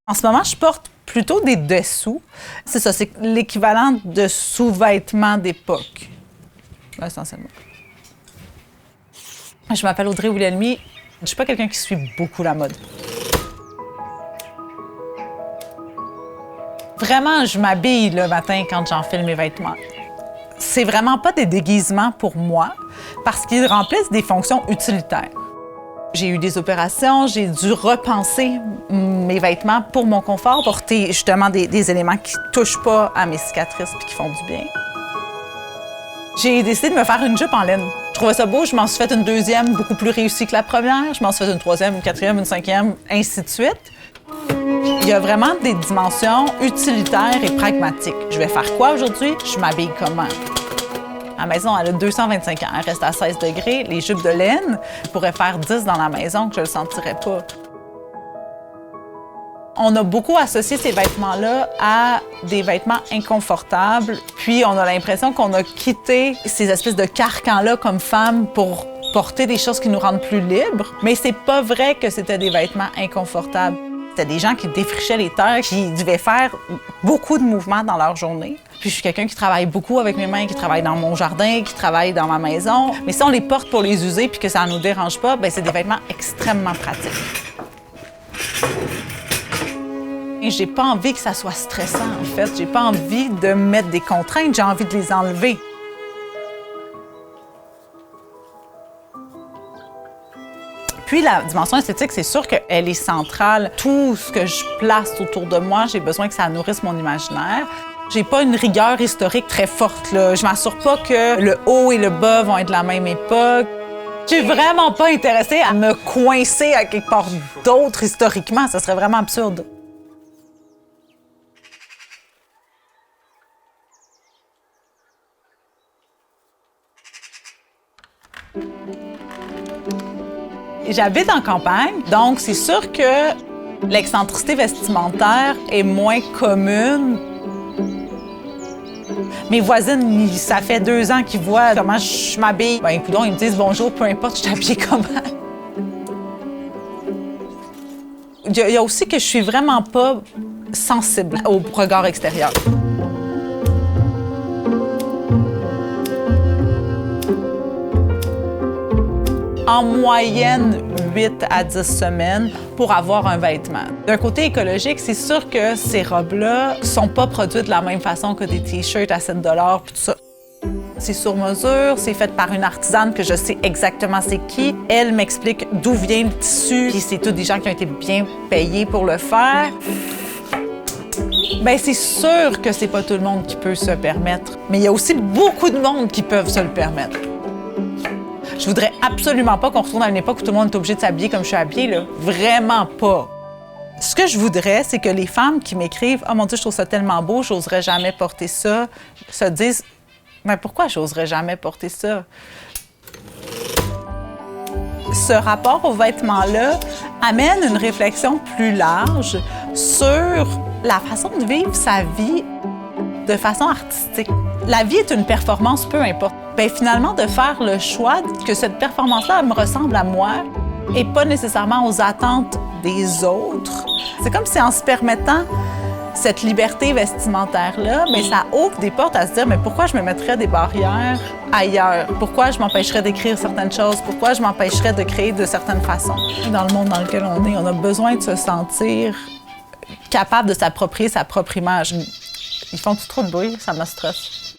En ce moment, je porte plutôt des dessous. C'est ça, c'est l'équivalent de sous-vêtements d'époque, essentiellement. Je m'appelle Audrey Wilhelmy. Je suis pas quelqu'un qui suit beaucoup la mode. Vraiment, je m'habille le matin quand j'enfile mes vêtements. C'est vraiment pas des déguisements pour moi, parce qu'ils remplissent des fonctions utilitaires. J'ai eu des opérations, j'ai dû repenser mes vêtements pour mon confort, porter justement des éléments qui touchent pas à mes cicatrices et qui font du bien. J'ai décidé de me faire une jupe en laine. Je trouvais ça beau, je m'en suis fait une deuxième beaucoup plus réussie que la première, je m'en suis fait une troisième, une quatrième, une cinquième, ainsi de suite. Il y a vraiment des dimensions utilitaires et pragmatiques. Je vais faire quoi aujourd'hui? Je m'habille comment? La maison, elle a 225 ans, elle reste à 16 degrés. Les jupes de laine, je pourrais faire 10 dans la maison que je ne le sentirais pas. On a beaucoup associé ces vêtements-là à des vêtements inconfortables, puis on a l'impression qu'on a quitté ces espèces de carcans-là comme femmes pour porter des choses qui nous rendent plus libres. Mais c'est pas vrai que c'était des vêtements inconfortables. C'était des gens qui défrichaient les terres, qui devaient faire beaucoup de mouvements dans leur journée. Puis je suis quelqu'un qui travaille beaucoup avec mes mains, qui travaille dans mon jardin, qui travaille dans ma maison. Mais si on les porte pour les user puis que ça ne nous dérange pas, bien, c'est des vêtements extrêmement pratiques. Et j'ai pas envie que ça soit stressant, en fait. J'ai pas envie de mettre des contraintes, j'ai envie de les enlever. Puis la dimension esthétique, c'est sûr qu'elle est centrale. Tout ce que je place autour de moi, j'ai besoin que ça nourrisse mon imaginaire. J'ai pas une rigueur historique très forte, là. Je m'assure pas que le haut et le bas vont être de la même époque. Je suis vraiment pas intéressée à me coincer à quelque part d'autre historiquement. Ça serait vraiment absurde. J'habite en campagne, donc c'est sûr que l'excentricité vestimentaire est moins commune. Mes voisines, ça fait 2 ans qu'ils voient comment je m'habille. Ben, écoutons, ils me disent bonjour, peu importe, je t'habille comment. Il y a aussi que je suis vraiment pas sensible au regard extérieur. En moyenne, 8 à 10 semaines pour avoir un vêtement. D'un côté écologique, c'est sûr que ces robes-là sont pas produites de la même façon que des T-shirts à 7 $ puis tout ça. C'est sur mesure, c'est fait par une artisane que je sais exactement c'est qui. Elle m'explique d'où vient le tissu, puis c'est tous des gens qui ont été bien payés pour le faire. Bien, c'est sûr que c'est pas tout le monde qui peut se permettre, mais il y a aussi beaucoup de monde qui peuvent se le permettre. Je voudrais absolument pas qu'on retourne à une époque où tout le monde est obligé de s'habiller comme je suis habillée, là. Vraiment pas. Ce que je voudrais, c'est que les femmes qui m'écrivent « Oh mon Dieu, je trouve ça tellement beau, j'oserais jamais porter ça », se disent « Mais pourquoi j'oserais jamais porter ça? » Ce rapport aux vêtements-là amène une réflexion plus large sur la façon de vivre sa vie de façon artistique. La vie est une performance, peu importe. Bien, finalement, de faire le choix que cette performance-là me ressemble à moi et pas nécessairement aux attentes des autres. C'est comme si en se permettant cette liberté vestimentaire-là, mais ça ouvre des portes à se dire, mais pourquoi je me mettrais des barrières ailleurs? Pourquoi je m'empêcherais d'écrire certaines choses? Pourquoi je m'empêcherais de créer de certaines façons? Dans le monde dans lequel on est, on a besoin de se sentir capable de s'approprier sa propre image. Ils font trop de bruit, ça me stresse.